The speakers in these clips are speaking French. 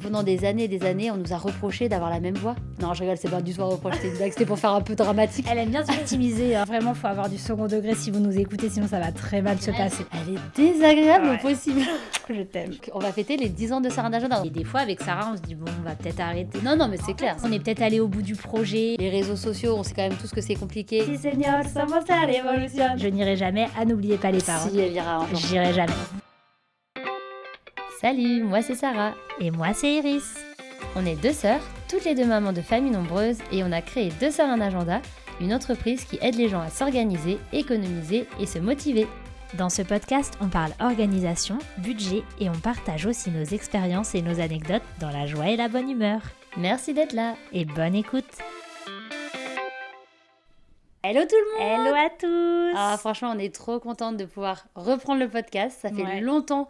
pendant des années, on nous a reproché d'avoir la même voix. Non, je rigole, c'est pas du tout un reproche, c'était une blague, c'était pour faire un peu dramatique. Elle aime bien se victimiser, hein. Vraiment, faut avoir du second degré si vous nous écoutez, sinon ça va très mal se passer. Elle est désagréable au possible. Je t'aime. On va fêter les 10 ans de Sarah d'agenda. Et des fois, avec Sarah, on se dit, bon, on va peut-être arrêter. Non, mais c'est clair. On est peut-être allé au bout du projet. Les réseaux sociaux, on sait quand même tous que c'est compliqué. Si, Seigneur, somos la révolution. Je n'irai jamais, n'oubliez pas les paroles. Si, Elvira, un jour. J'irai jamais. Salut, moi c'est Sarah. Et moi, c'est Iris. On est deux sœurs, toutes les deux mamans de familles nombreuses, et on a créé Deux Sœurs un agenda, une entreprise qui aide les gens à s'organiser, économiser et se motiver. Dans ce podcast, on parle organisation, budget et on partage aussi nos expériences et nos anecdotes dans la joie et la bonne humeur. Merci d'être là. Et bonne écoute. Hello tout le monde. Hello à tous. Ah, franchement, on est trop contente de pouvoir reprendre le podcast. Ça fait longtemps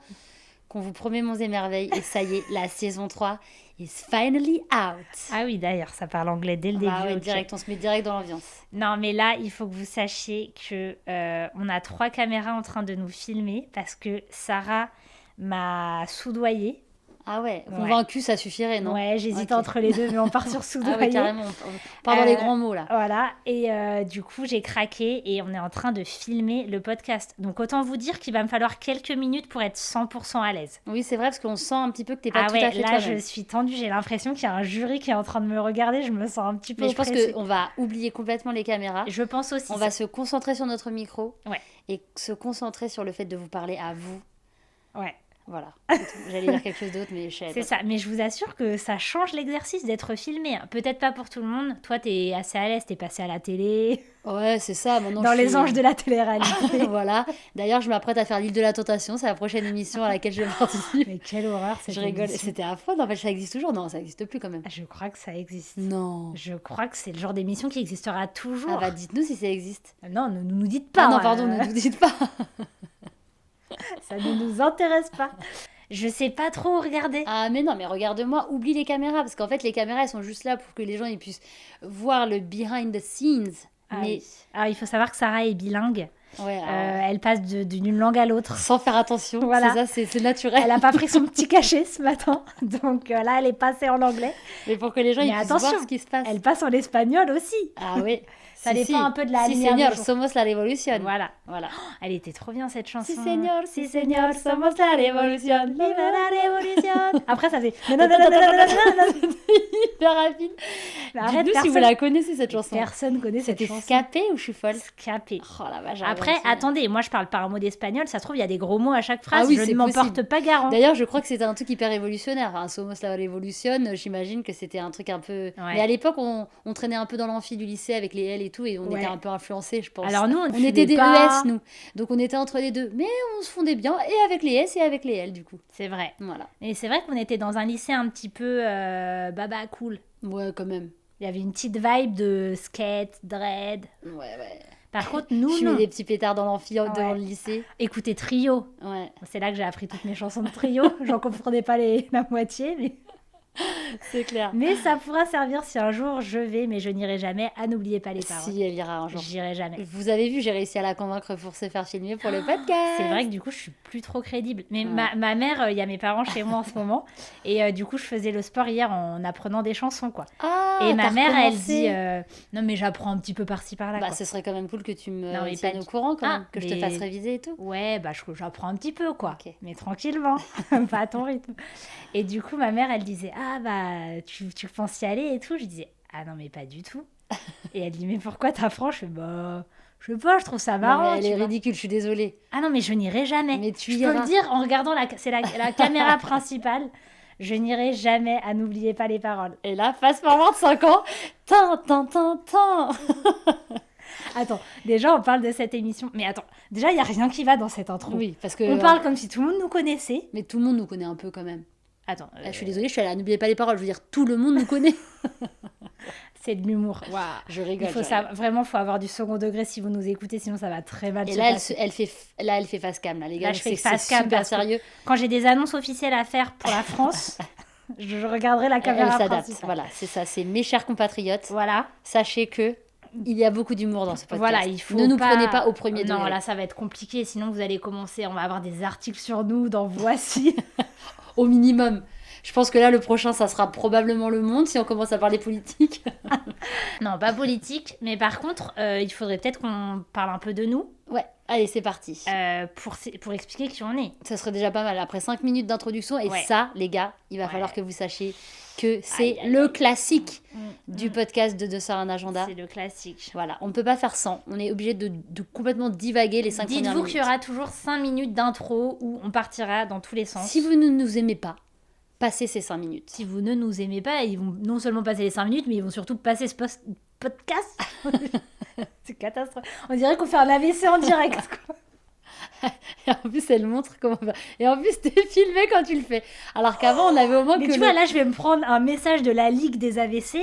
qu'on vous promet monts et merveilles. Et ça y est, la saison 3 is finally out. Ah oui, d'ailleurs, ça parle anglais dès le début. Ah ouais, direct, on se met direct dans l'ambiance. Non, mais là, il faut que vous sachiez que on a 3 caméras en train de nous filmer parce que Sarah m'a soudoyée. Ah ouais, convaincu, ça suffirait, non? Ouais, j'hésite entre les deux, mais on part sur soudoyer. Ah ouais, carrément, on part dans les grands mots, là. Voilà, et du coup, j'ai craqué et on est en train de filmer le podcast. Donc, autant vous dire qu'il va me falloir quelques minutes pour être 100% à l'aise. Oui, c'est vrai, parce qu'on sent un petit peu que t'es pas tout à fait là, toi-même. je suis tendue, j'ai l'impression qu'il y a un jury qui est en train de me regarder, je me sens un petit peu oppressée. Mais je pense qu'on va oublier complètement les caméras. Je pense aussi. On va se concentrer sur notre micro. Ouais. Et se concentrer sur le fait de vous parler à vous. Ouais. Voilà, j'allais dire quelque chose d'autre, mais je sais pas. C'est ça, mais je vous assure que ça change l'exercice d'être filmé. Peut-être pas pour tout le monde. Toi, t'es assez à l'aise, t'es passé à la télé. Ouais, c'est ça. Maintenant, dans les anges de la télé-réalité. Voilà. D'ailleurs, je m'apprête à faire l'île de la tentation. C'est la prochaine émission à laquelle je participe. Mais quelle horreur, cette émission. Je rigole. C'était affreux. En fait, ça existe toujours? Non, ça existe plus quand même. Je crois que ça existe. Non. Je crois que c'est le genre d'émission qui existera toujours. Ah bah, dites-nous si ça existe. Non, ne nous dites pas. Ah non, pardon, ne nous dites pas. Ça ne nous intéresse pas. Je sais pas trop où regarder. Ah mais non, mais regarde-moi, oublie les caméras, parce qu'en fait les caméras elles sont juste là pour que les gens ils puissent voir le behind the scenes. Ah, mais oui. Alors il faut savoir que Sarah est bilingue. Ouais, elle passe d'une langue à l'autre. Sans faire attention, voilà. C'est ça, c'est naturel. Elle a pas pris son petit cachet ce matin, donc là elle est passée en anglais. Mais pour que les gens ils puissent voir ce qui se passe. Elle passe en espagnol aussi. Ah oui. Ça dépend un peu de la lumière. Si, señor, somos la révolution. Voilà. Oh, elle était trop bien cette chanson. Si, señor, somos la révolution. Vive la révolution. Après, ça fait. Hyper rapide. Dites-nous si vous la connaissez cette chanson. Personne connaît cette chanson. C'était Scapé ou je suis folle? Scapé. Oh la vache. Après, attendez, moi je parle pas un mot d'espagnol. Ça se trouve, il y a des gros mots à chaque phrase. Ah oui, je ne m'en porte pas garant. D'ailleurs, je crois que c'était un truc hyper révolutionnaire. Enfin, Somos la révolution, j'imagine que c'était un truc un peu. Ouais. Mais à l'époque, on traînait un peu dans l'amphi du lycée avec les L et tout, et on était un peu influencés, je pense. Alors nous, on était des ES, nous. Donc on était entre les deux. Mais on se fondait bien, et avec les S et avec les L, du coup. C'est vrai. Voilà. Et c'est vrai qu'on était dans un lycée un petit peu baba cool. Ouais, quand même. Il y avait une petite vibe de skate, dread. Ouais. Par contre, nous, je mets des petits pétards dans l'amphi devant le lycée. Écoutez Trio. Ouais. C'est là que j'ai appris toutes mes chansons de Trio. J'en comprenais pas la moitié, mais... C'est clair. Mais ça pourra servir si un jour je vais, mais je n'irai jamais. N'oubliez pas les paroles. Si, elle ira un jour. J'irai jamais. Vous avez vu, j'ai réussi à la convaincre pour se faire filmer pour le podcast. C'est vrai que du coup, je suis plus trop crédible. Mais ma mère, il y a mes parents chez moi en ce moment. Et du coup, je faisais le sport hier en apprenant des chansons, quoi. Ah, et ma mère, elle dit non, mais j'apprends un petit peu par-ci par-là. Bah, quoi. ce serait quand même cool que tu me tiennes au courant, quand même, que je te fasse réviser et tout. Ouais, bah, j'apprends un petit peu, quoi. Okay. Mais tranquillement, pas à ton rythme. Et du coup, ma mère, elle disait ah, bah, tu penses y aller et tout. Je disais ah non, mais pas du tout. Et elle dit mais pourquoi t'apprends? Je fais bah. Je sais pas, je trouve ça marrant. Non, mais elle est ridicule, je suis désolée. Ah non, mais je n'irai jamais. Mais tu je peux le dire en regardant c'est la caméra principale. Je n'irai jamais n'oubliez pas les paroles. Et là, fast forward 5 ans. Tin. Attends, déjà on parle de cette émission. Mais attends, déjà il n'y a rien qui va dans cette intro. Oui, parce que... On parle comme si tout le monde nous connaissait. Mais tout le monde nous connaît un peu quand même. Attends. Je suis désolée, je suis allée à N'oubliez pas les paroles. Je veux dire, tout le monde nous connaît. C'est de l'humour. Wow, je rigole. Vraiment, il faut avoir du second degré si vous nous écoutez, sinon ça va très mal se passer. Et là, elle fait face cam, là, les gars. Là, je fais face cam super sérieux. Quand j'ai des annonces officielles à faire pour la France, je regarderai la caméra principale. Voilà, c'est ça. C'est mes chers compatriotes. Voilà. Sachez que il y a beaucoup d'humour dans ce podcast. Voilà, il faut ne nous prenez pas au premier degré. Non, là, ça va être compliqué. Sinon, vous allez commencer. On va avoir des articles sur nous dans Voici. Au minimum. Je pense que là, le prochain, ça sera probablement Le Monde si on commence à parler politique. Non, pas politique, mais par contre, il faudrait peut-être qu'on parle un peu de nous. Ouais, allez, c'est parti. Pour expliquer qui on est. Ça serait déjà pas mal. Après 5 minutes d'introduction, et ça, les gars, il va falloir que vous sachiez que c'est le classique du podcast de Deux Sœurs un agenda. C'est le classique. Voilà, on ne peut pas faire sans. On est obligé de complètement divaguer les 5 premières minutes. Dites-vous qu'il y aura toujours 5 minutes d'intro où on partira dans tous les sens. Si vous ne nous aimez pas, passez ces 5 minutes. Si vous ne nous aimez pas, ils vont non seulement passer les 5 minutes, mais ils vont surtout passer ce podcast. C'est catastrophique. On dirait qu'on fait un AVC en direct, quoi. Et en plus, elle montre comment on va. Et en plus, t'es filmé quand tu le fais. Alors qu'avant, on avait au moins mais tu vois, là, je vais me prendre un message de la Ligue des AVC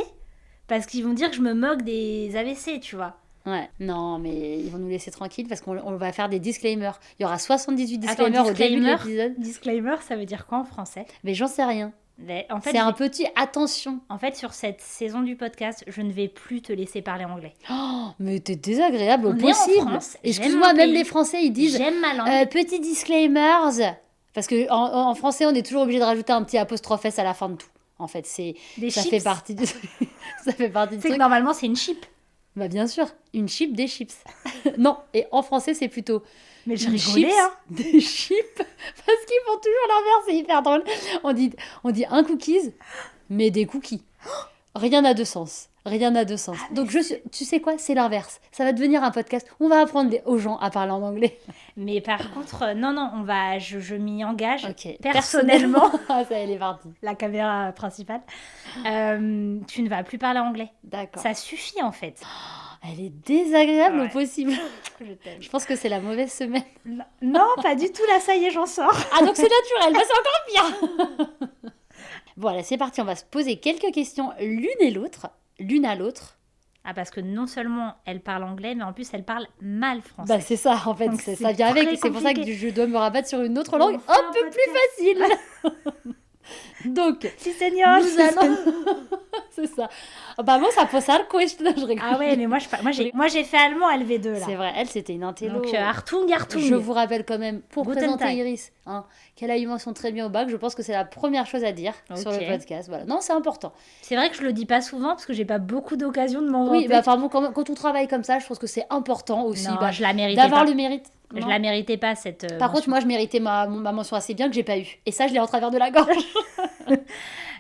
parce qu'ils vont dire que je me moque des AVC, tu vois. Ouais, non, mais ils vont nous laisser tranquilles parce qu'on va faire des disclaimers. Il y aura 78 disclaimers au début de l'épisode. Disclaimer, ça veut dire quoi en français? Mais j'en sais rien. Mais en fait, c'est un petit attention. En fait, sur cette saison du podcast, je ne vais plus te laisser parler anglais. Oh, mais t'es désagréable au possible. En France, excuse-moi, même les Français, ils disent j'aime ma langue. Petit disclaimers. Parce qu'en français, on est toujours obligé de rajouter un petit apostrophe S à la fin de tout. En fait, ça fait partie du ça fait partie du truc. Que normalement, c'est une chip. Bah bien sûr, une chip, des chips. Non, et en français, c'est plutôt... Mais je rigolais, hein. Des chips, parce qu'ils font toujours l'inverse, c'est hyper drôle. On dit un cookies, mais des cookies. Rien n'a de sens. Donc, tu sais quoi, c'est l'inverse. Ça va devenir un podcast où on va apprendre aux gens à parler en anglais. Mais par contre, non, je m'y engage personnellement. Ah, ça, elle est partie. La caméra principale. Tu ne vas plus parler anglais. D'accord. Ça suffit, en fait. Elle est désagréable au possible. Je t'aime. Je pense que c'est la mauvaise semaine. Non, pas du tout. Là, ça y est, j'en sors. Ah, donc c'est naturel. Bah, c'est encore pire. Voilà, c'est parti. On va se poser quelques questions l'une à l'autre. Ah, parce que non seulement elle parle anglais, mais en plus elle parle mal français. Bah, c'est ça, en fait. Donc, ça vient avec. C'est pour ça que je dois me rabattre sur une autre langue un peu plus facile. Donc, si seigneur, nous allons... C'est ça. Vamos a pasar cuesta. Ah ouais, mais moi j'ai fait allemand LV2 là. C'est vrai, elle c'était une intello. Donc Hartung. Je vous rappelle quand même, pour Guten présenter Tag. Iris, qu'elle a eu mention très bien au bac, je pense que c'est la première chose à dire sur le podcast. Voilà. Non, c'est important. C'est vrai que je le dis pas souvent parce que j'ai pas beaucoup d'occasions de m'en vanter. Oui, bah pardon, quand on travaille comme ça, je pense que c'est important aussi je la méritais d'avoir pas. le mérite. Je la méritais pas cette Par contre, moi je méritais ma mention assez bien que j'ai pas eu. Et ça, je l'ai en travers de la gorge.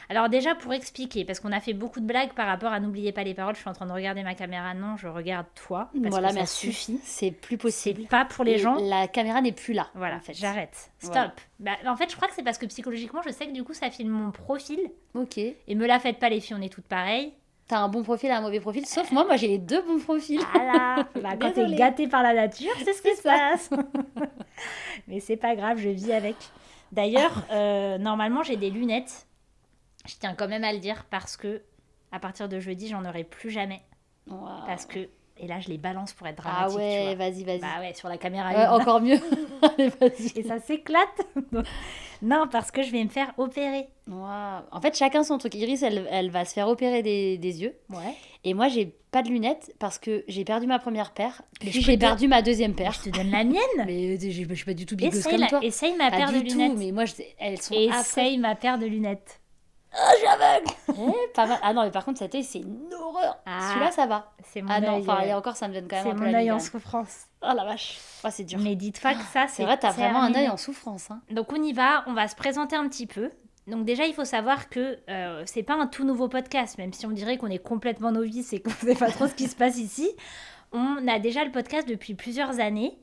Alors déjà, pour expliquer, parce qu'on a fait beaucoup de blagues par rapport à N'oubliez pas les paroles, je suis en train de regarder ma caméra, non, je regarde toi, parce que ça suffit. C'est plus possible. C'est pas pour les gens. La caméra n'est plus là. Voilà, en fait, j'arrête. Stop. Voilà. Bah, en fait, je crois que c'est parce que psychologiquement, je sais que du coup, ça filme mon profil. Ok. Et me la faites pas, les filles, on est toutes pareilles. T'as un bon profil et un mauvais profil, sauf moi j'ai les deux bons profils. Voilà. Bah, quand t'es gâtée par la nature, c'est ce qui se passe. Mais c'est pas grave, je vis avec. D'ailleurs, normalement, j'ai des lunettes. Je tiens quand même à le dire parce que à partir de jeudi, j'en aurai plus jamais. Wow. Parce que, et là, je les balance pour être dramatique. Ah ouais, tu vois. vas-y. Bah ouais, sur la caméra. Encore mieux. Allez, vas-y. Et ça s'éclate. Non, parce que je vais me faire opérer. Wow. En fait, chacun son truc. Iris, elle va se faire opérer des yeux. Ouais. Et moi, j'ai pas de lunettes parce que j'ai perdu ma première paire. Puis j'ai perdu ma deuxième paire. Je te donne la mienne. Mais je suis pas du tout bigosse comme toi. Essaye ma paire de lunettes. Mais moi, elles sont Essaye ma paire de lunettes. Oh, je suis aveugle. Pas mal. Ah non, mais par contre, cet œil, c'est une horreur. Celui-là, ça va. C'est mon œil. Non, enfin, et encore, ça me donne quand même un peu la C'est mon œil en souffrance. Oh la vache. Oh, c'est dur. Mais dites pas que ça, c'est vrai, t'as vraiment un œil en souffrance. Hein. Donc, on y va. On va se présenter un petit peu. Donc déjà, il faut savoir que c'est pas un tout nouveau podcast, même si on dirait qu'on est complètement novice et qu'on sait pas trop ce qui se passe ici. On a déjà le podcast depuis plusieurs années.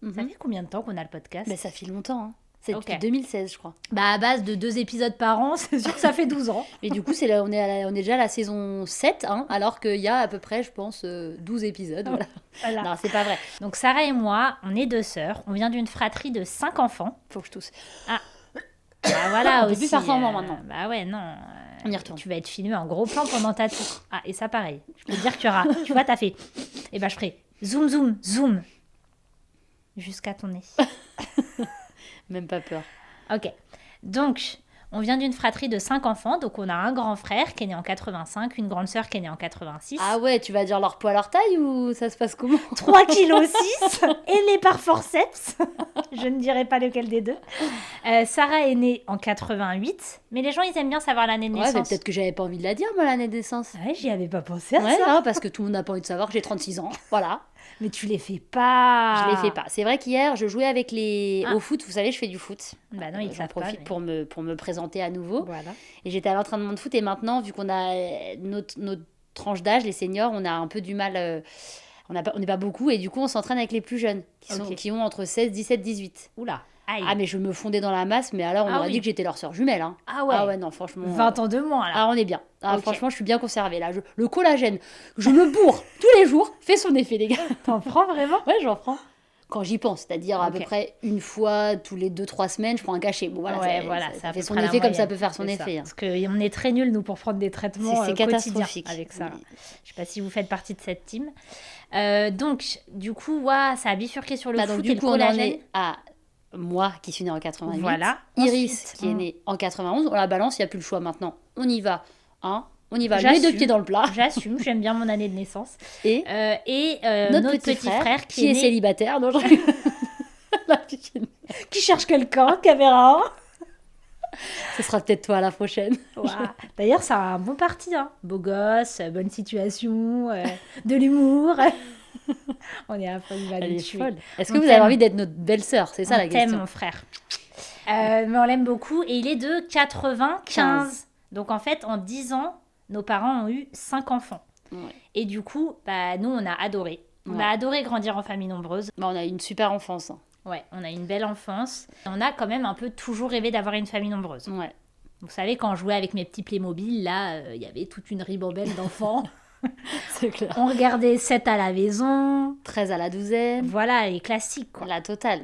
Ça fait combien de temps qu'on a le podcast? Mais ça fait longtemps, hein. C'est depuis 2016, je crois. Bah, à base de 2 épisodes par an, c'est sûr que ça fait 12 ans. Mais du coup, on est déjà à la saison 7, hein, alors qu'il y a à peu près, je pense, 12 épisodes. Voilà. Non, c'est pas vrai. Donc, Sarah et moi, on est 2 sœurs. On vient d'une fratrie de 5 enfants. Faut que je tousse. Ah. Bah voilà, on peut plus faire semblant maintenant. Bah ouais, non. On y retourne. Tu vas être filmé en gros plan pendant ta tour. Ah, et ça, pareil. Je peux te dire qu'il y aura... Tu vois, t'as fait... Et bah, je ferai zoom, zoom, zoom. Jusqu'à ton nez. Même pas peur. Ok. Donc, On vient d'une fratrie de 5 enfants, donc on a un grand frère qui est né en 85, une grande sœur qui est née en 86. Ah ouais, tu vas dire leur poids, leur taille ou ça se passe comment? 3 kg 6 et né par forceps. Je ne dirai pas lequel des deux. Sarah est née en 88, mais les gens ils aiment bien savoir l'année de naissance. Ouais, mais peut-être que j'avais pas envie de la dire, moi, l'année de naissance. Ouais, j'y avais pas pensé à Ouais, ça. non, parce que tout le monde n'a pas envie de savoir que j'ai 36 ans. Voilà. Mais tu les fais pas. Je les fais pas. C'est vrai qu'hier, je jouais avec au foot. Vous savez, je fais du foot. Bah non, ils J'en savent pas. profite Mais... pour me présenter à nouveau. Voilà. Et j'étais à l'entraînement de foot. Et maintenant, vu qu'on a notre tranche d'âge, les seniors, on a un peu du mal. On n'est pas beaucoup. Et du coup, on s'entraîne avec les plus jeunes, qui ont entre 16, 17, 18. Oula. Aïe. Ah, mais je me fondais dans la masse. Mais alors, on aurait dit que j'étais leur sœur jumelle. Hein. Ah ouais. Ah ouais, non, franchement. 20 ans de moins, là. Ah, on est bien. Ah, franchement, je suis bien conservée, là. Le collagène, je me bourre tous les jours, fait son effet, les gars. T'en prends vraiment? Ouais, j'en prends. Quand j'y pense, c'est-à-dire à peu près une fois tous les 2-3 semaines, je prends un cachet. Bon, voilà, ça fait son effet comme ça peut faire son effet. Hein. Parce qu'on est très nuls, nous, pour prendre des traitements c'est catastrophique avec ça. Oui. Je sais pas si vous faites partie de cette team. Donc, du coup, ça a bifurqué sur le foot donc, du coup, on en est à moi qui suis née en 88. Voilà. Iris Ensuite, qui est née en 91. On la balance, il n'y a plus le choix maintenant. On y va. Hein, on y va, les 2 pieds dans le plat. J'assume, j'aime bien mon année de naissance. Et notre petit frère qui est célibataire. Non, qui cherche quelqu'un, caméra. Ce sera peut-être toi la prochaine. Wow. D'ailleurs, c'est un bon parti. Hein. Beau gosse, bonne situation, de l'humour. On est à fond, il va nous tuer. Folle. Est-ce que vous avez envie d'être notre belle-sœur? C'est ça la question. On t'aime, mon frère. Mais on l'aime beaucoup. Et il est de 95. Donc, en fait, en 10 ans, nos parents ont eu 5 enfants. Ouais. Et du coup, nous, on a adoré. On a adoré grandir en famille nombreuse. On a eu une super enfance. Hein. Ouais, on a une belle enfance. On a quand même un peu toujours rêvé d'avoir une famille nombreuse. Ouais. Vous savez, quand je jouais avec mes petits Playmobil, là, il y avait toute une ribambelle d'enfants. C'est clair. On regardait 7 à la maison. 13 à la douzaine. Voilà, les classiques, quoi. La totale.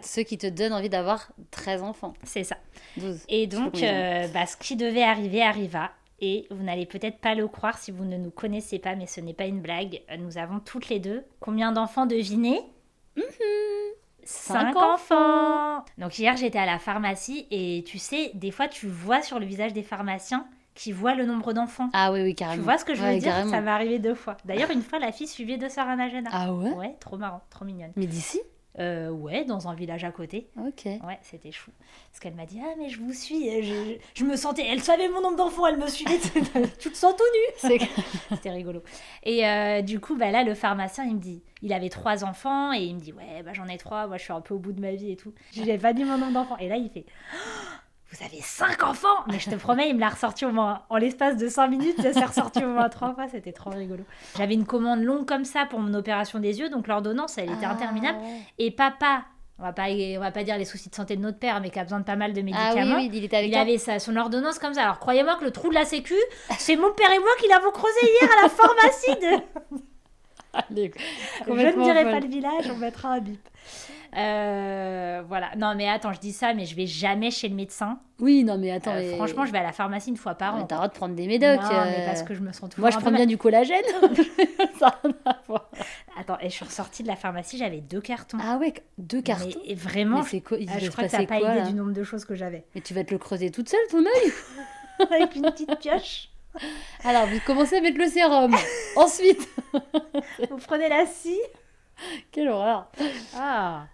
Ceux qui te donnent envie d'avoir 13 enfants. C'est ça. 12. Et donc, ce qui devait arriver arriva. Et vous n'allez peut-être pas le croire si vous ne nous connaissez pas, mais ce n'est pas une blague. Nous avons toutes les deux combien d'enfants, devinez? 5 enfants. Donc hier, j'étais à la pharmacie et tu sais, des fois, tu vois sur le visage des pharmaciens qui voient le nombre d'enfants. Ah oui, carrément. Tu vois ce que je veux dire? Carrément. Ça m'est arrivé 2 fois. D'ailleurs, une fois, la fille suivait 2 sœurs Anna-Jana. Ah ouais? Ouais, trop marrant, trop mignonne. Mais d'ici? Ouais, dans un village à côté. Ok. Ouais, c'était chou. Parce qu'elle m'a dit, ah mais je vous suis. Je me sentais, elle savait mon nombre d'enfants, elle me suivait. Tu te sens tout nu. C'était rigolo. Et du coup, là, le pharmacien, il me dit, il avait 3 enfants et il me dit, ouais, j'en ai 3, moi je suis un peu au bout de ma vie et tout. Je n'avais pas dit mon nombre d'enfants. Et là, il fait, vous avez 5 enfants! Mais je te promets, il me l'a ressorti au moins, en l'espace de 5 minutes, ça s'est ressorti au moins 3 fois, c'était trop rigolo. J'avais une commande longue comme ça pour mon opération des yeux, donc l'ordonnance, elle était interminable. Ouais. Et papa, on va pas dire les soucis de santé de notre père, mais qui a besoin de pas mal de médicaments. Oui, il était avec il avait son ordonnance comme ça. Alors croyez-moi que le trou de la sécu, c'est mon père et moi qui l'avons creusé hier à la pharmacie. Allez, je ne dirai pas le village, on mettra un bip. Voilà. Non, mais attends, je dis ça, mais je vais jamais chez le médecin. Oui, non, mais attends. Franchement, je vais à la pharmacie une fois par an. T'as le droit de prendre des médocs. Non, mais parce que je me sens toujours. Moi, je prends bien du collagène. Ça n'a rien à voir. Attends, et je suis ressortie de la pharmacie, j'avais 2 cartons. Ah ouais, 2 cartons. Et vraiment, mais c'est quoi je crois que t'as pas idée du nombre de choses que j'avais. Mais tu vas te le creuser toute seule, ton œil? Avec une petite pioche. Alors, vous commencez à mettre le sérum. Ensuite, vous prenez la scie. Quelle horreur. Ah,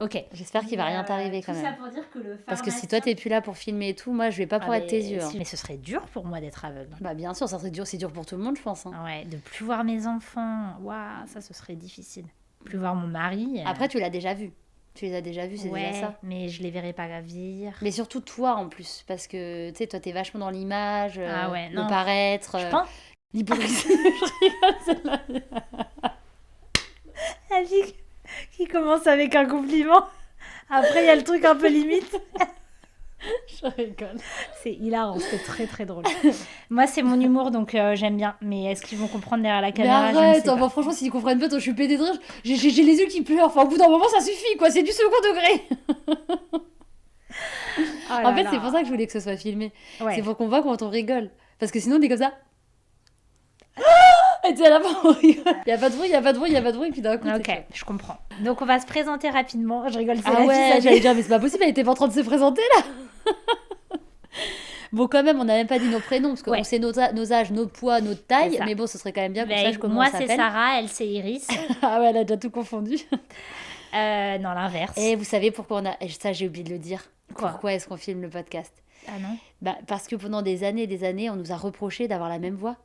ok. J'espère qu'il va rien t'arriver quand même. Tout ça pour dire que le pharmacien... Parce que si toi t'es plus là pour filmer et tout, moi je vais pas pouvoir être tes yeux. Mais ce serait dur pour moi d'être aveugle. Bah bien sûr, ça serait dur, c'est dur pour tout le monde, je pense. Hein. Ouais, de plus voir mes enfants. Waouh, ça ce serait difficile. Plus voir mon mari. Après, tu l'as déjà vu. Tu les as déjà vus, c'est déjà ça. Mais je les verrai pas vieillir. Mais surtout toi en plus, parce que tu sais, toi t'es vachement dans l'image, non. le paraître. Je pense. L'hypocrisie. Je rigole, la vie qui commence avec un compliment. Après, il y a le truc un peu limite. Je rigole. C'est hilarant, c'est très très drôle. Moi, c'est mon humour, donc j'aime bien. Mais est-ce qu'ils vont comprendre derrière la caméra? Mais arrête, franchement, s'ils comprennent pas, je suis pété de rire. J'ai les yeux qui pleurent. Enfin, au bout d'un moment, ça suffit, quoi. C'est du second degré. En fait, c'est pour ça que je voulais que ce soit filmé. Ouais. C'est pour qu'on voit quand on rigole. Parce que sinon, on est comme ça. Et tu sais, à la fin, on rigole. Il y a pas de bruit, et puis d'un coup. Ok, je comprends. Donc, on va se présenter rapidement. Je rigole, c'est ouais, j'allais dire, mais c'est pas possible, elle était pas en train de se présenter, là. Bon, quand même, on n'a même pas dit nos prénoms, parce qu'on Ouais. sait nos âges, nos poids, notre taille, C'est ça. mais bon, ce serait quand même bien qu'on Ben, sache comment moi, on c'est s'appelle. Sarah, elle, c'est Iris. Ah ouais, elle a déjà tout confondu. Non, l'inverse. Et vous savez pourquoi on a... Ça, j'ai oublié de le dire. Quoi Pourquoi est-ce qu'on filme le podcast? Ah non. Bah, parce que pendant des années, on nous a reproché d'avoir la même voix.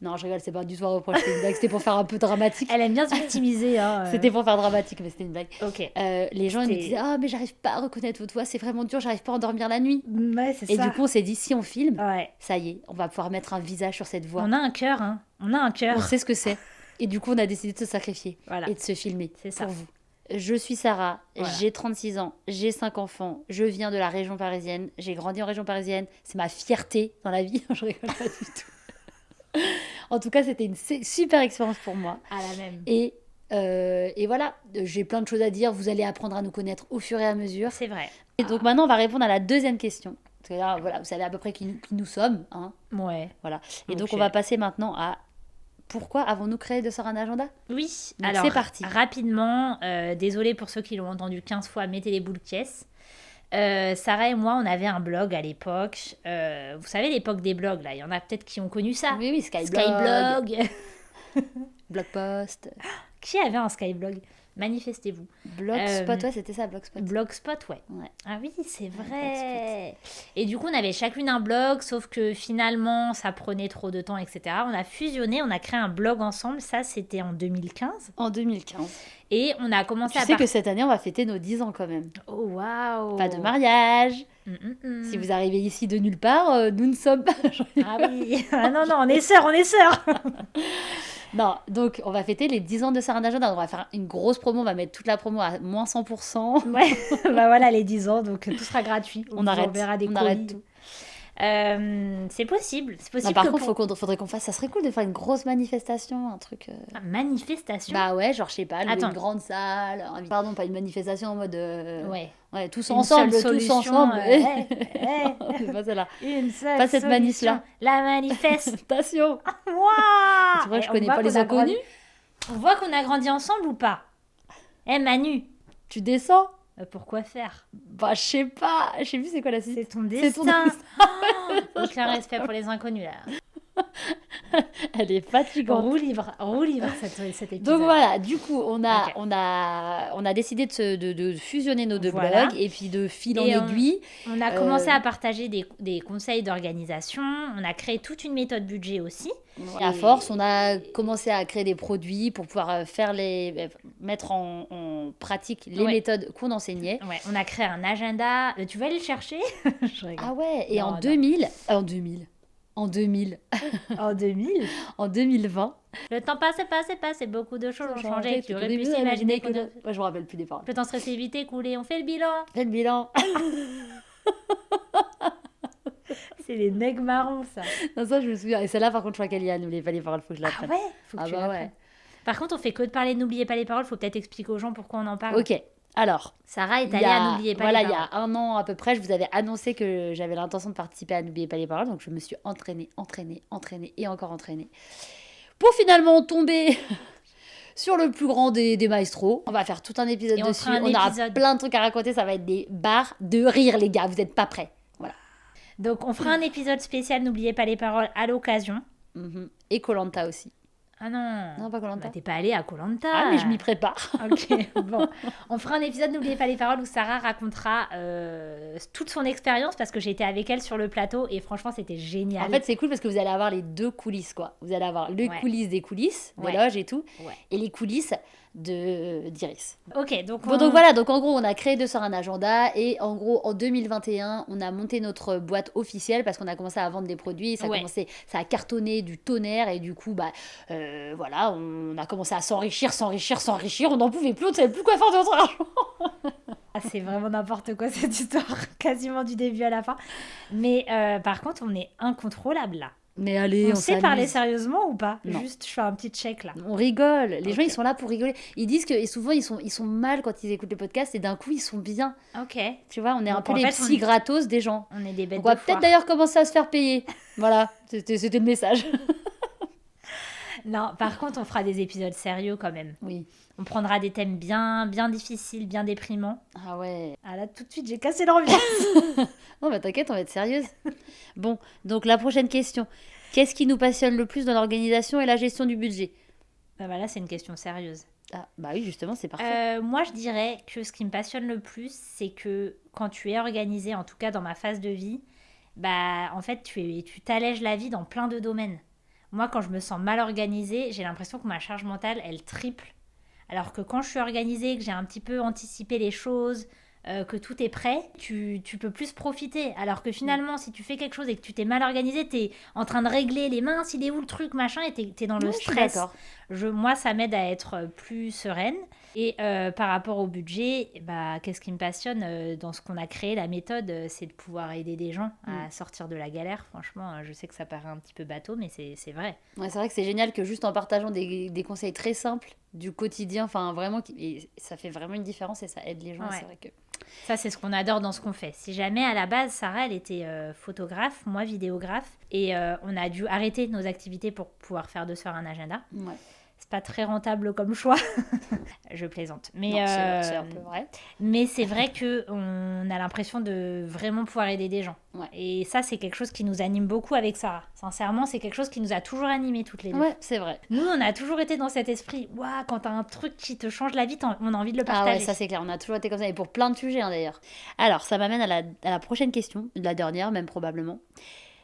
Non, je rigole, c'est pas du tout un reproche, c'était une blague, c'était pour faire un peu dramatique. Elle aime bien se victimiser. Hein, C'était pour faire dramatique, mais c'était une blague. Ok. Les gens ils me C'était- disaient ah mais j'arrive pas à reconnaître votre voix, c'est vraiment dur, j'arrive pas à endormir la nuit. Ouais, c'est Et ça. du coup on s'est dit si on filme, Ouais. ça y est, on va pouvoir mettre un visage sur cette voix. On a un cœur, hein. On a un On cœur. sait ce que c'est. Et du coup on a décidé de se sacrifier Voilà. et de se filmer C'est ça. pour vous. Je suis Sarah, Voilà. j'ai 36 ans, j'ai 5 enfants, je viens de la région parisienne, j'ai grandi en région parisienne, c'est ma fierté dans la vie, je rigole pas du tout. En tout cas, c'était une super expérience pour moi. À la même. Et voilà, j'ai plein de choses à dire. Vous allez apprendre à nous connaître au fur et à mesure. C'est vrai. Et donc maintenant, on va répondre à la deuxième question. Parce que là, voilà, vous savez à peu près qui nous sommes. Hein, Ouais. voilà. Et donc, Ok. on va passer maintenant à pourquoi avons-nous créé de Sort un agenda? Oui. Donc, Alors, c'est parti. rapidement, désolé pour ceux qui l'ont entendu 15 fois, mettez les boules de caisse. Sarah et moi, on avait un blog à l'époque. Vous savez, l'époque des blogs, là. Il y en a peut-être qui ont connu ça. Oui, Skyblog, Skyblog. Blogpost, Qui avait un Skyblog? Manifestez-vous. Blogspot, ouais, c'était ça, Blogspot. Blogspot, ouais. Ouais. Ah oui, c'est vrai. Et du coup, on avait chacune un blog, sauf que finalement, ça prenait trop de temps, etc. On a fusionné, on a créé un blog ensemble. Ça, c'était en 2015. En 2015. Et on a commencé Tu à sais que cette année, on va fêter nos 10 ans quand même. Oh, waouh. Pas de mariage. Si vous arrivez ici de nulle part, nous ne sommes pas... Ah oui. Ah non, non, on est sœurs, on est sœurs. Non, donc on va fêter les 10 ans de Sarah Agenda. On va faire une grosse promo, on va mettre toute la promo à moins 100%. Ouais, bah voilà, les 10 ans, donc tout sera gratuit. On arrête, verra des on colis. arrête tout. C'est possible. C'est possible Non, par que contre, pour- faudrait qu'on fasse. Ça serait cool de faire une grosse manifestation, un truc. Ah, manifestation. Bah ouais, genre je sais pas, louer Attends. une grande salle. Pardon, pas une manifestation en mode. Ouais. Ouais, tous Une ensemble, seule tous solution, ensemble. ouais. C'est pas celle-là. Une seule Pas cette manif-là. La manifeste. Attention. Waouh. Tu vois, je Et on connais voit pas les qu'on a grandi- inconnus. On voit qu'on a grandi ensemble ou pas? Eh Manu, Tu descends? pourquoi faire? Bah je sais pas. Je sais plus c'est quoi la suite. C'est ton C'est ton destin. Aucun respect pour les inconnus là. Elle est fatigante. Roue libre cet épisode. Donc voilà, du coup, on a, Ok. on a décidé de fusionner nos deux Voilà. blogs et puis de fil en Et on- aiguille. On a commencé à partager des conseils d'organisation. On a créé toute une méthode budget aussi. Et à force, on a commencé à créer des produits pour pouvoir mettre en pratique les Ouais. méthodes qu'on enseignait. Ouais, on a créé un agenda. Tu vas aller le chercher? Je rigole. Ah ouais, et Non, en non. 2000, en 2020, Le temps passe, beaucoup de choses ont changé. Tu aurais pu s'imaginer qu'on... Moi, je me rappelle plus des paroles. Le temps serait si vite écoulé, on fait le bilan. Fais le bilan. C'est les nègres marrons, ça. Non, ça, je me souviens. Et celle-là, par contre, je crois qu'elle y a, n'oubliez pas les paroles, faut que je Ah l'apprenne. ouais, faut que Ah tu bah l'apprennes. ouais. Par contre, on fait que de parler, n'oubliez pas les paroles. Faut peut-être expliquer aux gens pourquoi on en parle. Ok, alors. Sarah est Il allée y a- à N'oubliez pas voilà, les il y paroles. a un an à peu près, je vous avais annoncé que j'avais l'intention de participer à N'oubliez pas les paroles, donc je me suis entraînée et encore entraînée pour finalement tomber sur le plus grand des maestros. On va faire tout un épisode Et on dessus, fera un on aura épisode. plein de trucs à raconter, ça va être des barres de rire les gars, vous n'êtes pas prêts. Voilà. Donc, on fera un épisode spécial N'oubliez pas les paroles à l'occasion. Mhm. Et Koh-Lanta aussi. Ah non. Non, pas Koh-Lanta. Bah, t'es pas allée à Koh-Lanta. Ah, mais je m'y prépare. Ok, bon. On fera un épisode N'oubliez pas les paroles où Sarah racontera toute son expérience parce que j'ai été avec elle sur le plateau et franchement c'était génial. En fait, c'est cool parce que vous allez avoir les deux coulisses, quoi. Vous allez avoir les Ouais. coulisses des coulisses, des Ouais. loges et tout, Ouais. et les coulisses d'Iris. Ok, donc Bon, donc voilà, donc en gros, on a créé sur un agenda et en gros, en 2021, on a monté notre boîte officielle parce qu'on a commencé à vendre des produits, ça a cartonné du tonnerre et du coup, voilà, on a commencé à s'enrichir, on n'en pouvait plus, on ne savait plus quoi faire de notre argent. Ah, c'est vraiment n'importe quoi cette histoire, quasiment du début à la fin. Mais par contre, on est incontrôlable là. Mais allez, On sait s'amuse. parler sérieusement ou pas? Non. Juste, je fais un petit check là. On rigole, les Ok. gens ils sont là pour rigoler. Ils disent que et souvent ils sont mal quand ils écoutent le podcast et d'un coup ils sont bien. Ok, Tu vois, on est un Donc, peu en les fait, psy gratos des gens. on est des bêtes Donc on va de peut-être foire. d'ailleurs commencer à se faire payer. Voilà, c'était le message. Non, par contre, on fera des épisodes sérieux quand même. Oui. On prendra des thèmes bien, bien difficiles, bien déprimants. Ah ouais. Ah là, tout de suite, j'ai cassé l'envie. Non, bah t'inquiète, on va être sérieuse. Bon, donc la prochaine question. Qu'est-ce qui nous passionne le plus dans l'organisation et la gestion du budget? Là, c'est une question sérieuse. Ah, bah oui, justement, c'est parfait. Moi, je dirais que ce qui me passionne le plus, c'est que quand tu es organisé, en tout cas dans ma phase de vie, bah, en fait, tu t'allèges la vie dans plein de domaines. Moi, quand je me sens mal organisée, j'ai l'impression que ma charge mentale, elle triple. Alors que quand je suis organisée, que j'ai un petit peu anticipé les choses, que tout est prêt, tu peux plus profiter. Alors que finalement, si tu fais quelque chose et que tu t'es mal organisé, t'es en train de régler les mains, s'il est où le truc, machin, et t'es dans le Ouais, je suis stress. d'accord. Moi, ça m'aide à être plus sereine. Et par rapport au budget, bah, qu'est-ce qui me passionne dans ce qu'on a créé, la méthode, c'est de pouvoir aider des gens à sortir de la galère. Franchement, je sais que ça paraît un petit peu bateau, mais c'est vrai. Ouais, c'est vrai que c'est génial que juste en partageant des conseils très simples du quotidien, enfin vraiment, et ça fait vraiment une différence et ça aide les gens. Ouais. C'est vrai que... Ça, c'est ce qu'on adore dans ce qu'on fait. Si jamais, à la base, Sarah, elle était photographe, moi, vidéographe, et on a dû arrêter nos activités pour pouvoir faire de ce soir un agenda. Ouais. C'est pas très rentable comme choix. Je plaisante. Mais, Non, c'est un peu vrai. Mais c'est vrai qu'on a l'impression de vraiment pouvoir aider des gens. Ouais. Et ça, c'est quelque chose qui nous anime beaucoup avec Sarah. Sincèrement, c'est quelque chose qui nous a toujours animés toutes les deux. Ouais, c'est vrai. Nous, on a toujours été dans cet esprit. Waouh, quand t'as un truc qui te change la vie, on a envie de le partager. Ah ouais, ça c'est clair, on a toujours été comme ça, et pour plein de sujets d'ailleurs. Alors, ça m'amène à la prochaine question, la dernière même probablement.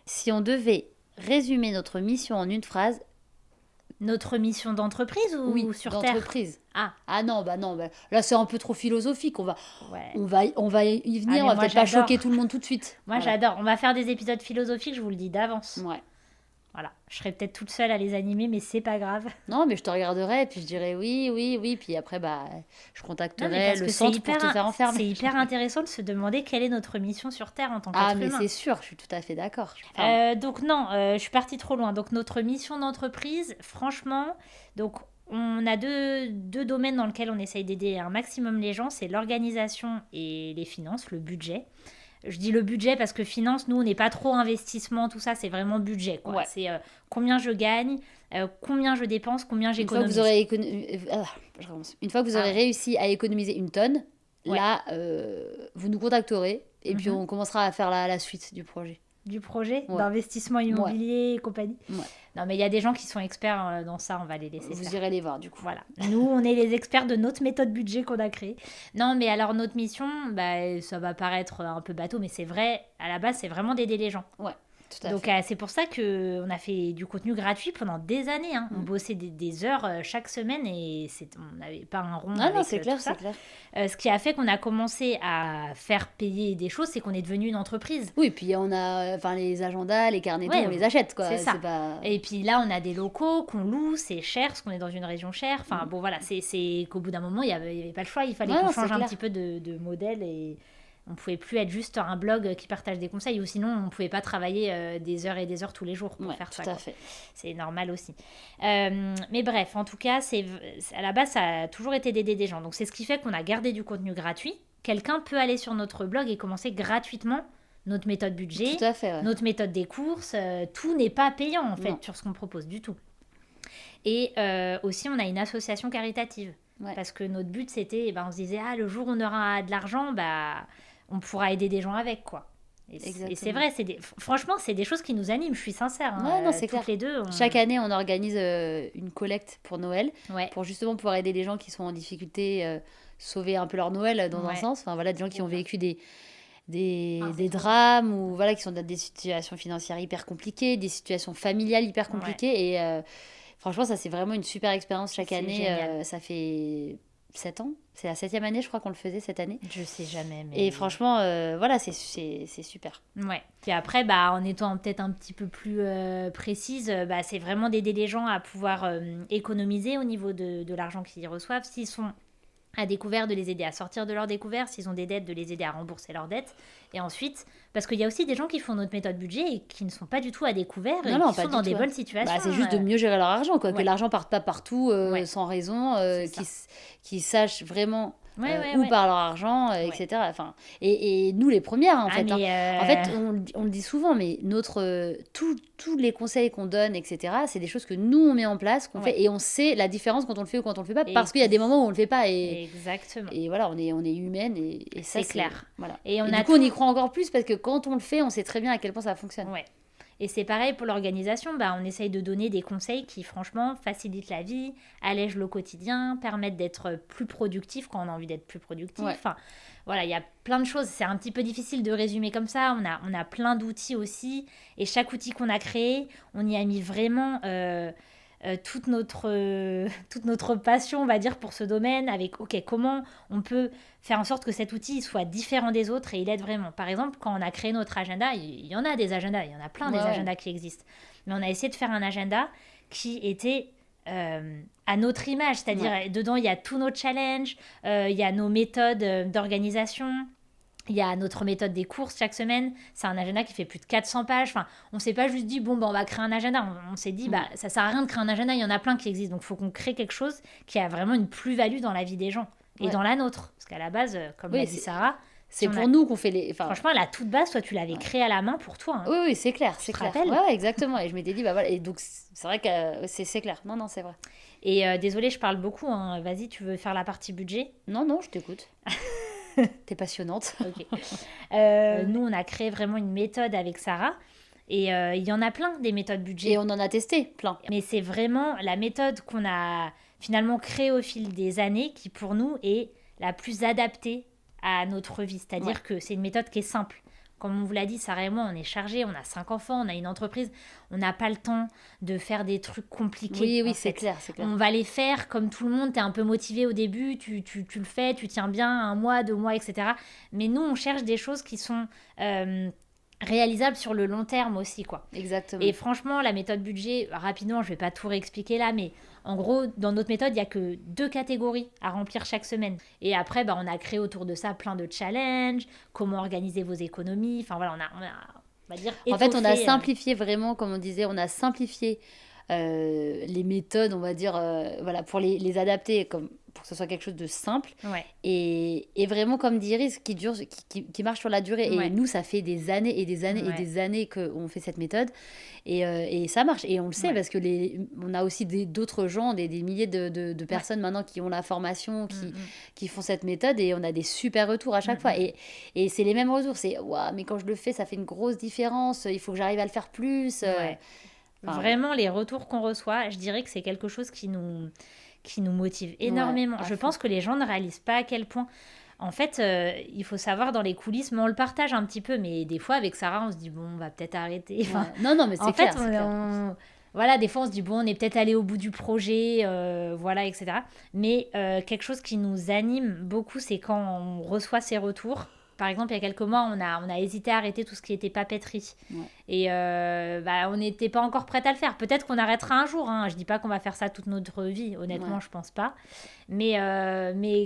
Si on devait résumer notre mission en une phrase... Notre mission d'entreprise ou sur Terre? d'entreprise. Ah non, là c'est un peu trop philosophique, on va y venir, on va moi, peut-être pas j'adore. choquer tout le monde tout de suite. Moi, j'adore. On va faire des épisodes philosophiques, je vous le dis d'avance. Ouais. Voilà. Je serai peut-être toute seule à les animer, mais c'est pas grave. Non, mais je te regarderai et puis je dirais oui, puis après je Non, mais contacterai parce le que centre pour te faire enfermer. C'est hyper intéressant de se demander quelle est notre mission sur Terre en tant qu'être Ah, mais humain. c'est sûr, je suis tout à fait d'accord. Donc non, je suis partie trop loin. Donc notre mission d'entreprise, franchement, donc on a deux domaines dans lesquels on essaye d'aider un maximum les gens, c'est l'organisation et les finances, le budget. Je dis le budget parce que finance, nous, on n'est pas trop investissement, tout ça, c'est vraiment budget, quoi. Ouais. C'est combien je gagne, combien je dépense, combien j'économise. Une fois que vous aurez réussi à économiser une tonne, là, vous nous contacterez et puis on commencera à faire la suite du projet. Du projet d'investissement immobilier et compagnie. Ouais. Non, mais il y a des gens qui sont experts dans ça, on va les laisser Vous faire. irez les voir, du coup. Voilà. Nous, on est les experts de notre méthode budget qu'on a créée. Non, mais alors, notre mission, ça va paraître un peu bateau, mais c'est vrai, à la base, c'est vraiment d'aider les gens. Ouais, tout à Donc, fait. c'est pour ça qu'on a fait du contenu gratuit pendant des années. Hein. On bossait des heures chaque semaine et on n'avait pas un rond. Non, c'est clair, c'est clair. Ce qui a fait qu'on a commencé à faire payer des choses, c'est qu'on est devenu une entreprise. Oui, puis on a les agendas, les carnets, on les achète, quoi. C'est ça. Pas... Et puis là, on a des locaux qu'on loue, c'est cher, parce qu'on est dans une région chère. Enfin, bon, voilà, c'est qu'au bout d'un moment, il n'y avait pas le choix. Il fallait qu'on change un petit peu de modèle et on pouvait plus être juste un blog qui partage des conseils, ou sinon, on pouvait pas travailler des heures et des heures tous les jours pour faire ça. Tout à fait. C'est normal aussi. Mais bref, en tout cas, à la base, ça a toujours été d'aider des gens. Donc, c'est ce qui fait qu'on a gardé du contenu gratuit. Quelqu'un peut aller sur notre blog et commencer gratuitement notre méthode budget, tout à fait, notre méthode des courses. Tout n'est pas payant, en fait, sur ce qu'on propose du tout. Et aussi, on a une association caritative. Parce que notre but, c'était, on se disait, le jour où on aura de l'argent, on pourra aider des gens avec, quoi. Et c'est vrai, franchement, c'est des choses qui nous animent, je suis sincère. Non, c'est clair. Les deux, Chaque année, on organise une collecte pour Noël, pour justement pouvoir aider les gens qui sont en difficulté, sauver un peu leur Noël dans un sens. Enfin, voilà, des gens qui ont vécu des drames ou qui sont dans des situations financières hyper compliquées, des situations familiales hyper compliquées. Et franchement, ça, c'est vraiment une super expérience chaque année. Ça fait 7 ans. C'est la 7e année, je crois qu'on le faisait cette année. Je sais jamais. Et franchement, c'est super. Ouais. Puis après, en étant peut-être un petit peu plus précise, c'est vraiment d'aider les gens à pouvoir économiser au niveau de l'argent qu'ils reçoivent. S'ils sont à découvert, de les aider à sortir de leur découvert, s'ils ont des dettes, de les aider à rembourser leurs dettes. Et ensuite, parce qu'il y a aussi des gens qui font notre méthode budget et qui ne sont pas du tout à découvert et qui sont dans des bonnes situations. C'est juste de mieux gérer leur argent, quoi. Que l'argent parte pas partout sans raison, qui sachent vraiment ou par leur argent, etc. Enfin, et nous, les premières, en fait. En fait, on le dit souvent, mais tous les conseils qu'on donne, etc., c'est des choses que nous, on met en place, qu'on fait, et on sait la différence quand on le fait ou quand on le fait pas, parce qu'il y a des moments où on le fait pas. Exactement. Et voilà, on est humaine, et ça, c'est clair. Voilà. Et du coup, on y croit encore plus, parce que quand on le fait, on sait très bien à quel point ça fonctionne. Ouais. Et c'est pareil pour l'organisation, on essaye de donner des conseils qui franchement facilitent la vie, allègent le quotidien, permettent d'être plus productif quand on a envie d'être plus productif. Enfin, voilà, il y a plein de choses. C'est un petit peu difficile de résumer comme ça. On a plein d'outils aussi. Et chaque outil qu'on a créé, on y a mis vraiment toute notre passion, on va dire, pour ce domaine, avec, comment on peut faire en sorte que cet outil soit différent des autres et il aide vraiment. Par exemple, quand on a créé notre agenda, il y en a des agendas, il y en a plein des agendas qui existent. Mais on a essayé de faire un agenda qui était à notre image, c'est-à-dire dedans, il y a tous nos challenges, il y a nos méthodes d'organisation. Il y a notre méthode des courses chaque semaine. C'est un agenda qui fait plus de 400 pages. Enfin, on ne s'est pas juste dit, on va créer un agenda. On s'est dit, ça ne sert à rien de créer un agenda, il y en a plein qui existent. Donc, il faut qu'on crée quelque chose qui a vraiment une plus-value dans la vie des gens et dans la nôtre. Parce qu'à la base, comme l'a dit Sarah, c'est pour nous qu'on fait les... Franchement, à la toute base, toi, tu l'avais créé à la main pour toi. Hein. Oui, c'est clair. Tu te rappelles ? Ouais, exactement. Et je m'étais dit, voilà. Et donc, c'est vrai que c'est clair. Non, c'est vrai. Et désolée, je parle beaucoup. Hein. Vas-y, tu veux faire la partie budget ? Non, je t'écoute. T'es passionnante. Ok. Nous, on a créé vraiment une méthode avec Sarah. Et il y en a plein des méthodes budget. Et on en a testé plein. Mais c'est vraiment la méthode qu'on a finalement créée au fil des années qui, pour nous, est la plus adaptée à notre vie. C'est-à-dire que c'est une méthode qui est simple. Comme on vous l'a dit, Sarah et moi, on est chargés, on a 5 enfants, on a une entreprise, on n'a pas le temps de faire des trucs compliqués. Oui, c'est clair. On va les faire comme tout le monde, t'es un peu motivé au début, tu le fais, tu tiens bien 1 mois, 2 mois, etc. Mais nous, on cherche des choses qui sont réalisables sur le long terme aussi, quoi. Exactement. Et franchement, la méthode budget, rapidement, je vais pas tout réexpliquer là, mais en gros, dans notre méthode, il y a que 2 catégories à remplir chaque semaine. Et après, on a créé autour de ça plein de challenges, comment organiser vos économies. Enfin voilà, on va dire étoffé. En fait, on a simplifié vraiment, comme on disait, on a simplifié les méthodes, on va dire, pour les adapter, pour que ce soit quelque chose de simple. Et vraiment, comme dit Iris, qui marche sur la durée. Et nous, ça fait des années et des années et des années qu'on fait cette méthode. Et ça marche. Et on le sait parce que on a aussi d'autres gens, des milliers de personnes maintenant qui ont la formation, qui font cette méthode. Et on a des super retours à chaque fois. Et c'est les mêmes retours. C'est, mais quand je le fais, ça fait une grosse différence. Il faut que j'arrive à le faire plus. Vraiment, les retours qu'on reçoit, je dirais que c'est quelque chose qui nous motive énormément. Je pense que les gens ne réalisent pas à quel point... En fait, il faut savoir dans les coulisses, mais on le partage un petit peu, mais des fois, avec Sarah, on se dit, on va peut-être arrêter. Enfin, non, mais c'est clair. Voilà, des fois, on se dit, on est peut-être allé au bout du projet, etc. Mais quelque chose qui nous anime beaucoup, c'est quand on reçoit ces retours. Par exemple, il y a quelques mois, on a hésité à arrêter tout ce qui était papeterie. Et on n'était pas encore prête à le faire. Peut-être qu'on arrêtera un jour. Hein. Je ne dis pas qu'on va faire ça toute notre vie. Honnêtement, je ne pense pas. Mais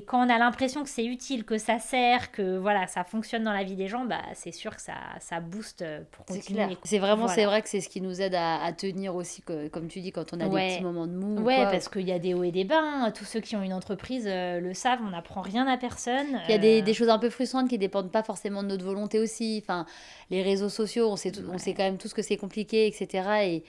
quand on a l'impression que c'est utile, que ça sert, que voilà, ça fonctionne dans la vie des gens, c'est sûr que ça booste pour continuer. C'est clair. C'est vrai que c'est ce qui nous aide à tenir aussi, comme tu dis, quand on a des petits moments de mou. Parce qu'il y a des hauts et des bas. Hein. Tous ceux qui ont une entreprise le savent, on n'apprend rien à personne. Il y a des choses un peu frustrantes qui dépendent pas forcément de notre volonté aussi. Enfin, les réseaux sociaux, on sait quand même tous que c'est compliqué, etc.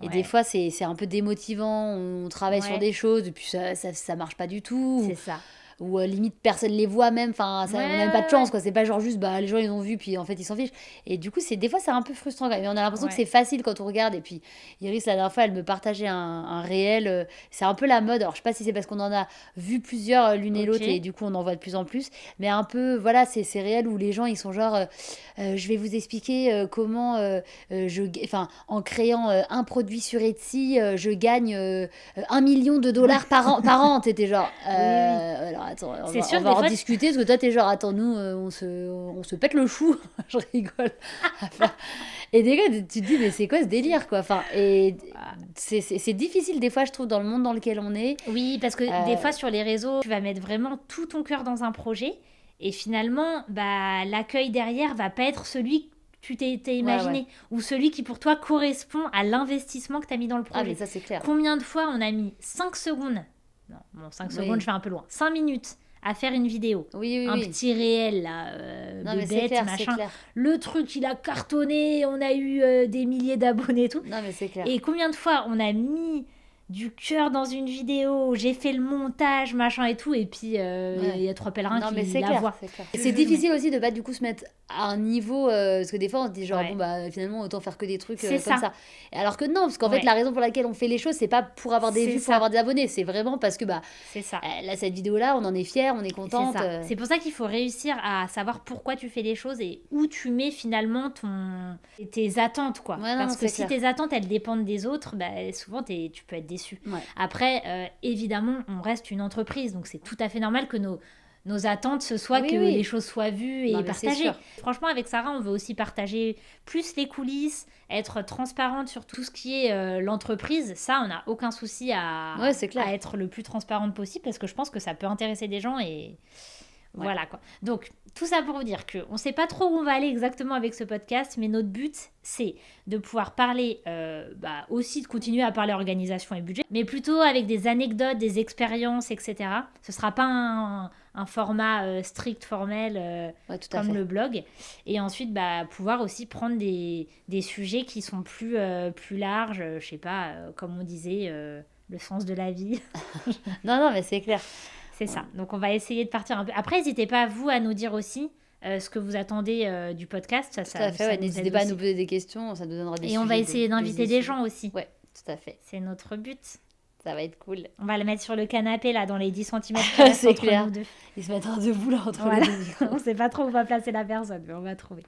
Et des fois, c'est un peu démotivant. On travaille sur des choses et puis ça marche pas du tout. C'est ça. Ou limite personne les voit même, on n'a même pas de chance, quoi. C'est pas genre juste les gens ils ont vu puis en fait ils s'en fichent, et du coup des fois c'est un peu frustrant quand même. Et on a l'impression que c'est facile quand on regarde. Et puis Iris, la dernière fois, elle me partageait un réel, c'est un peu la mode, alors je sais pas si c'est parce qu'on en a vu plusieurs l'une et l'autre et du coup on en voit de plus en plus, mais un peu c'est ces réels où les gens ils sont genre je vais vous expliquer comment en créant un produit sur Etsy je gagne $1 million par an. T'étais genre alors attends, on va en discuter, parce que toi t'es genre attends, nous on se pète le chou. Je rigole. Et des gars, tu te dis mais c'est quoi ce délire, quoi. Et c'est difficile des fois, je trouve, dans le monde dans lequel on est. Oui, parce que des fois sur les réseaux tu vas mettre vraiment tout ton cœur dans un projet et finalement l'accueil derrière va pas être celui que tu t'es imaginé, ou celui qui pour toi correspond à l'investissement que tu as mis dans le projet. Mais ça c'est clair. Combien de fois on a mis 5 secondes, 5 secondes je vais un peu loin, 5 minutes à faire une vidéo. Oui. Un petit réel, là, Non, mais c'est bébête, clair, machin. c'est clair. Le truc, il a cartonné, on a eu des milliers d'abonnés et tout. Non, mais c'est clair. Et combien de fois on a mis du cœur dans une vidéo, j'ai fait le montage, machin et tout, et puis il y a 3 pèlerins non, mais qui c'est la clair, voient. c'est clair. C'est difficile aussi de pas du coup se mettre à un niveau parce que des fois on se dit genre Ouais. bon bah finalement autant faire que des trucs C'est comme ça. ça. Et alors que non, parce qu'en Ouais. fait la raison pour laquelle on fait les choses c'est pas pour avoir des C'est vues, ça. pour avoir des abonnés, c'est vraiment parce que bah C'est ça. là cette vidéo là on en est fiers, on est C'est contente. ça. C'est pour ça qu'il faut réussir à savoir pourquoi tu fais les choses et où tu mets finalement tes attentes, quoi. Ouais, non, Parce que c'est si clair. tes attentes, elles dépendent des autres, bah, souvent, tu peux être déçu. Ouais. Après, évidemment, on reste une entreprise, donc c'est tout à fait normal que nos attentes, ce soit Oui, que oui. les choses soient vues et Non, mais c'est partagées. sûr. Franchement, avec Sarah, on veut aussi partager plus les coulisses, être transparente sur tout ce qui est l'entreprise. Ça, on n'a aucun souci Ouais, c'est clair. à être le plus transparente possible parce que je pense que ça peut intéresser des gens et Ouais. voilà quoi. Donc, tout ça pour vous dire qu'on ne sait pas trop où on va aller exactement avec ce podcast, mais notre but, c'est de pouvoir parler, aussi de continuer à parler organisation et budget, mais plutôt avec des anecdotes, des expériences, etc. Ce ne sera pas un format strict, formel, Ouais, tout à comme fait. le blog. Et ensuite, pouvoir aussi prendre des sujets qui sont plus larges, je sais pas, comme on disait, le sens de la vie. Non, mais c'est clair. C'est ça. Donc, on va essayer de partir un peu. Après, n'hésitez pas, vous, à nous dire aussi ce que vous attendez du podcast. Ça, Tout à fait, ça ouais. nous N'hésitez aide pas à aussi. nous poser des questions, ça nous donnera des Et on va sujets, essayer d'inviter des sujets. gens aussi. Ouais, tout à fait. C'est notre but. Ça va être cool. On va le mettre sur le canapé, là, dans les 10 cm C'est entre clair. nous deux. Il se mettra debout là entre Voilà. les deux micros. On ne sait pas trop où va placer la personne, mais on va trouver.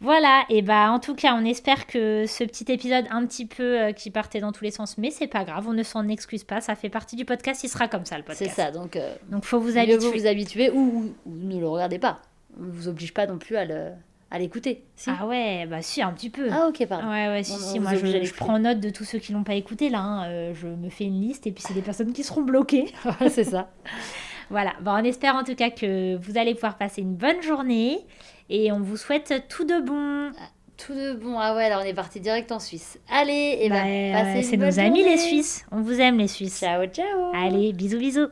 Voilà, et en tout cas, on espère que ce petit épisode un petit peu qui partait dans tous les sens, mais c'est pas grave, on ne s'en excuse pas, ça fait partie du podcast, il sera comme ça le podcast. C'est ça, donc faut vous mieux habituer. vaut vous habituer ou ne le regardez pas. On ne vous oblige pas non plus à l'écouter. Si. Ah ouais, bah si, un petit peu. Ah, ok, pardon. Ouais, On si, vous moi oblige à je l'écouter. prends note de tous ceux qui l'ont pas écouté là, hein. Je me fais une liste et puis c'est des personnes qui seront bloquées. C'est ça. Voilà, on espère en tout cas que vous allez pouvoir passer une bonne journée et on vous souhaite tout de bon. Tout de bon. Ah ouais, là on est parti direct en Suisse. Allez, et passez une c'est bonne nos amis les journée. Suisses, on vous aime les Suisses. Ciao, ciao. Allez, bisous bisous.